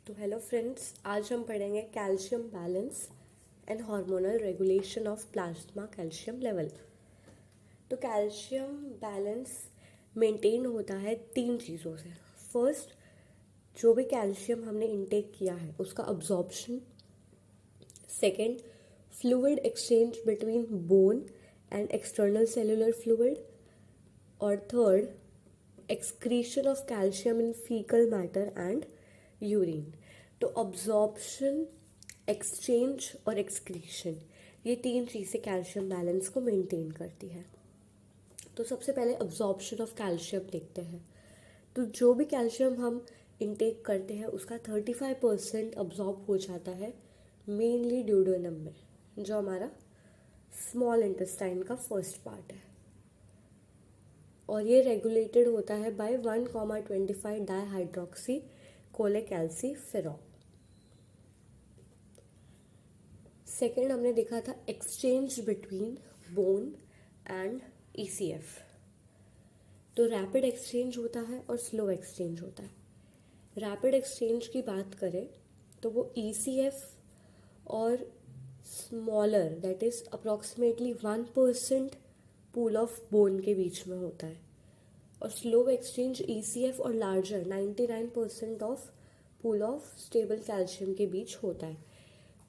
तो hello friends, आज हम पढ़ेंगे calcium balance and hormonal regulation of plasma calcium level. तो कैल्शियम बैलेंस मेंटेन होता है तीन चीज़ों से। फर्स्ट, जो भी कैल्शियम हमने इनटेक किया है उसका absorption. Second, fluid exchange between bone and external cellular fluid. और third, excretion of calcium in fecal matter and urine. तो अब्जॉर्प्शन, एक्सचेंज और एक्सक्रीशन, ये तीन चीज़ें कैल्शियम बैलेंस को मेंटेन करती है। तो सबसे पहले अब्जॉर्प्शन ऑफ कैल्शियम देखते हैं। तो जो भी कैल्शियम हम इनटेक करते हैं उसका 35% अब्जॉर्ब हो जाता है मेनली ड्यूडेनम में, जो हमारा स्मॉल इंटेस्टाइन का फर्स्ट पार्ट है। और ये रेगुलेटेड होता है बाय 1,25 डाईहाइड्रोक्सी कोलेकैल्सिफेरॉल। सेकेंड, हमने देखा था exchange between bone and ECF. तो रैपिड एक्सचेंज होता है और स्लो एक्सचेंज होता है। रैपिड एक्सचेंज की बात करें तो वो ईसीएफ और smaller, that is approximately 1% pool of bone के बीच में होता है। और स्लो एक्सचेंज ईसीएफ और larger 99% of pool of stable calcium के बीच होता है।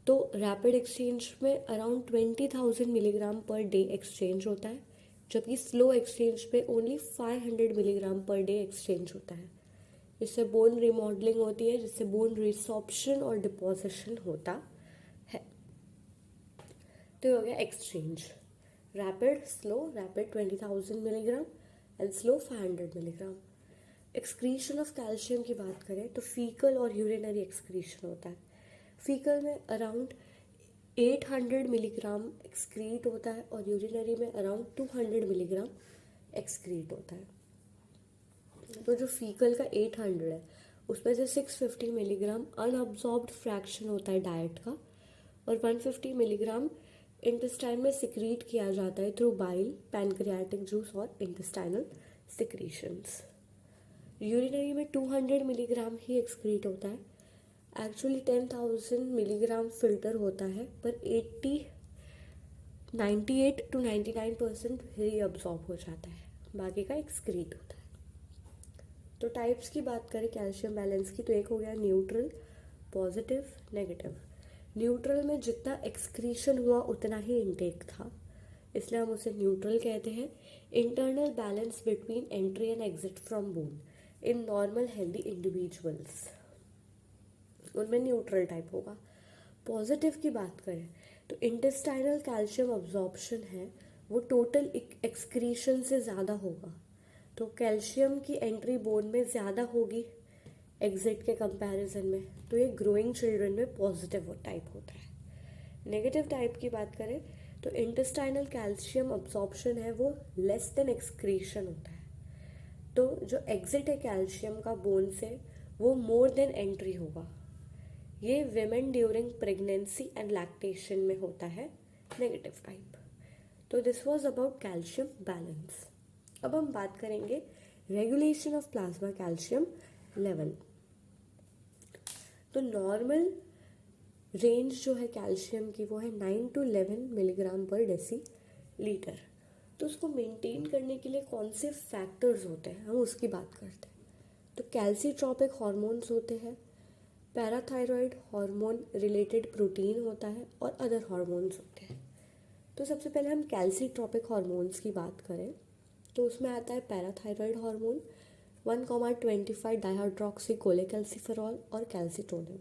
तो रैपिड एक्सचेंज में around 20,000 milligram per day exchange होता है, जबकि स्लो एक्सचेंज पे only 500 milligram per day exchange होता है। जिससे बोन रिमॉडलिंग होती है, जिससे बोन रिसॉर्प्शन और डिपोजिशन होता है। तो ये हो गया exchange. Rapid, slow, rapid 20,000 milligram and slow 500 milligram. Excretion of calcium की बात करें तो फीकल और यूरिनरी एक्सक्रीशन होता है। फीकल में अराउंड 800 मिलीग्राम एक्सक्रीट होता है और यूरिनरी में अराउंड 200 मिलीग्राम एक्सक्रीट होता है। तो जो फीकल का 800 है उसमें से 650 मिलीग्राम अनअब्जॉर्ब्ड फ्रैक्शन होता है डाइट का, और 150 मिलीग्राम इंटेस्टाइन में सिक्रीट किया जाता है थ्रू बाइल, पैनक्रियाटिक जूस और इंटेस्टाइनल सिक्रीशंस। यूरिनरी में 200 मिलीग्राम ही एक्सक्रीट होता है। एक्चुअली 10,000 मिलीग्राम फिल्टर होता है, पर 98 to 99% ही अब्जॉर्ब हो जाता है, बाकी का एक्सक्रीट होता है। तो टाइप्स की बात करें कैल्शियम बैलेंस की तो एक हो गया न्यूट्रल, पॉजिटिव, नेगेटिव। न्यूट्रल में जितना एक्सक्रीशन हुआ उतना ही इनटेक था, इसलिए हम उसे न्यूट्रल कहते हैं। Internal balance between entry and exit from bone in normal healthy individuals, उनमें न्यूट्रल टाइप होगा। पॉजिटिव की बात करें तो इंटेस्टाइनल कैल्शियम अब्जॉर्प्शन है वो टोटल एक्सक्रीशन से ज़्यादा होगा, तो कैल्शियम की एंट्री बोन में ज़्यादा होगी एग्जिट के कंपैरिजन में, तो ये ग्रोइंग चिल्ड्रन में पॉजिटिव टाइप होता है। नेगेटिव टाइप की बात करें तो इंटेस्टाइनल कैल्शियम अब्जॉर्प्शन है वो लेस देन एक्सक्रीशन होता है, तो जो एग्जिट है कैल्शियम का बोन से वो मोर देन एंट्री होगा। ये women during pregnancy and lactation में होता है, नेगेटिव टाइप। तो this was about calcium balance. अब हम बात करेंगे regulation of plasma calcium level. तो नॉर्मल रेंज जो है कैल्शियम की वो है 9 to 11 मिलीग्राम पर डेसी लीटर। तो उसको मेंटेन करने के लिए कौन से फैक्टर्स होते हैं हम उसकी बात करते हैं। तो कैल्सीट्रोपिक हार्मोन्स होते हैं, पैराथायरॉयड हार्मोन रिलेटेड प्रोटीन होता है और अदर हार्मोन्स होते हैं। तो सबसे पहले हम कैल्सीट्रोपिक हार्मोन्स की बात करें तो उसमें आता है पैराथायरॉयड हार्मोन, 1,25 डाईहाइड्रोक्सी कोलेकैल्सिफेरॉल और कैल्सिटोनिन।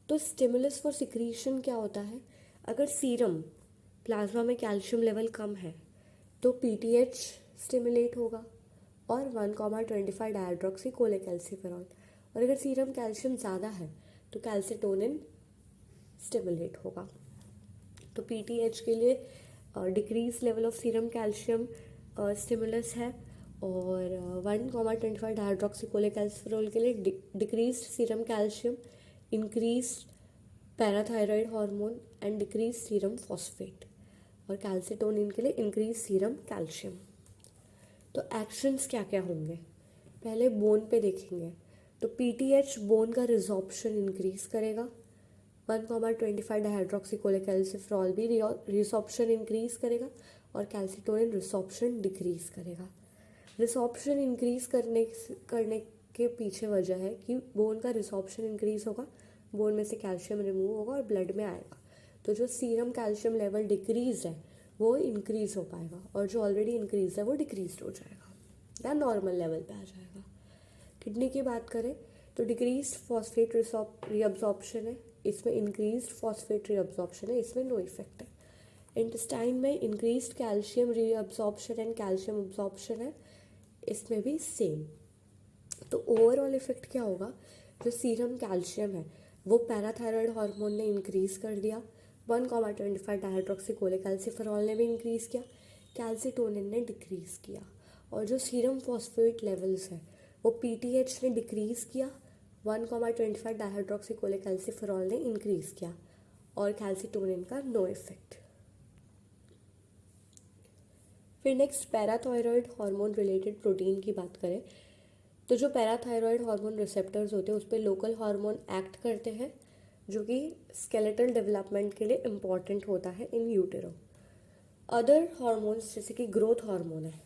तो स्टिमुलस फॉर सिक्रीशन क्या होता है, अगर सीरम प्लाज्मा में कैल्शियम लेवल कम है तो पीटीएच स्टिमुलेट होगा और 1,25 डाईहाइड्रोक्सी कोलेकैल्सिफेरॉल, और अगर सीरम कैल्शियम ज़्यादा है तो कैल्सिटोनिन स्टिमुलेट होगा। तो पीटीएच के लिए decrease level of serum calcium stimulus है, और 1,25 डाईहाइड्रोक्सी कोलेकैल्सिफेरॉल के लिए decrease serum calcium, increase parathyroid hormone and decrease serum phosphate, और कैल्सिटोनिन के लिए इंक्रीज सीरम कैल्शियम। तो एक्शंस क्या क्या होंगे, पहले बोन पे देखेंगे। तो पीटीएच बोन का रिजॉर्प्शन इंक्रीज करेगा, 1,25 डाइहाइड्रोक्सीकोलेकैल्सिफेरॉल भी रिसॉर्प्शन इंक्रीज करेगा और कैल्सिटोनिन रिसॉर्प्शन डिक्रीज करेगा। रिसॉर्प्शन इंक्रीज करने के पीछे वजह है कि बोन का रिसॉर्प्शन इंक्रीज होगा, बोन में से कैल्शियम रिमूव होगा और ब्लड में आएगा, तो जो सीरम कैल्शियम लेवल डिक्रीज है वो इंक्रीज हो पाएगा और जो ऑलरेडी इंक्रीज है वो डिक्रीज हो जाएगा या नॉर्मल लेवल पे आ जाएगा। किडनी की बात करें तो डिक्रीज फॉस्फेट रीअब्जॉर्प्शन है, इसमें इंक्रीज फॉस्फेट रीअब्जॉर्प्शन है, इसमें नो इफेक्ट है। इंटेस्टाइन में increase calcium reabsorption and calcium absorption है, इसमें भी सेम। तो ओवरऑल इफेक्ट क्या होगा, जो सीरम कैल्शियम है वो पैराथायरॉयड हार्मोन ने इंक्रीज कर दिया, 1,25 डाइहाइड्रोक्सीकोलेकैल्सिफेरॉल ने भी इंक्रीज किया, कैल्सिटोनिन ने डिक्रीज किया, और जो सीरम फॉस्फेट लेवल्स है वो पीटीएच ने डिक्रीज किया, 1,25 डाइहाइड्रोक्सीकोलेकैल्सिफेरॉल ने इंक्रीज किया और कैल्सिटोनिन का नो इफेक्ट। फिर next parathyroid hormone related protein की बात करें तो जो पैराथायरॉयड हार्मोन रिसेप्टर्स होते हैं उस पर लोकल हार्मोन एक्ट करते हैं जो कि स्केलेटल डेवलपमेंट के लिए इम्पॉर्टेंट होता है इन यूटेरो। अदर हार्मोन्स जैसे कि ग्रोथ हार्मोन है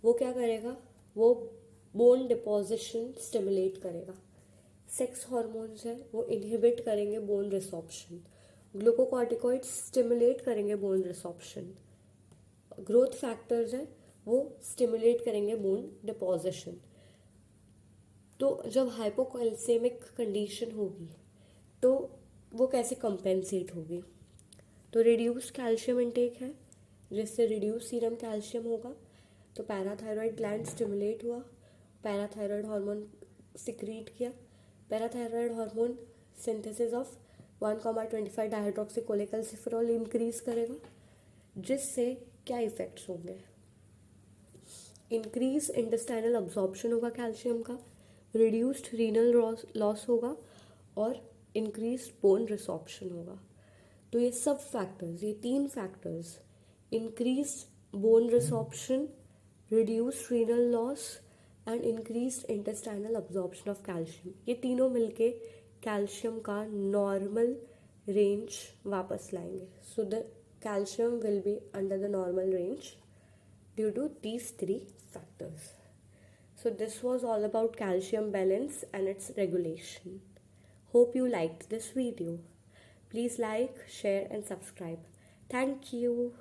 वो क्या करेगा, वो बोन डिपोजिशन स्टिमुलेट करेगा। सेक्स हार्मोन्स है वो इनहिबिट करेंगे बोन रिसॉर्प्शन, ग्लूकोकॉर्टिकॉइड स्टिमुलेट करेंगे बोन रिसॉर्प्शन। ग्रोथ फैक्टर्स है वो स्टिमुलेट करेंगे बोन डिपोजिशन। तो जब हाइपोकैल्सेमिक कंडीशन होगी तो वो कैसे कंपेंसेट होगी, तो रिड्यूस्ड कैल्शियम इनटेक है जिससे रिड्यूस सीरम कैल्शियम होगा, तो पैराथायरॉयड ग्लैंड स्टिमुलेट हुआ, पैराथायरॉयड हार्मोन सिक्रीट किया, parathyroid hormone synthesis of 1,25 dihydroxycholecalciferol increase करेगा, जिससे क्या इफेक्ट्स होंगे, इंक्रीज इंटेस्टाइनल अब्जॉर्प्शन होगा कैल्शियम का, रिड्यूस्ड रीनल लॉस होगा और इंक्रीज बोन रिसॉर्प्शन होगा। तो ये सब फैक्टर्स, ये 3 factors, increase bone resorption, reduced renal loss and increase intestinal absorption of calcium, ये तीनों मिलके कैल्शियम का नॉर्मल रेंज वापस लाएंगे। So the calcium will be under the normal range due to these 3 factors. So this was all about calcium balance and its regulation. Hope you liked this video. Please like, share and subscribe. Thank you.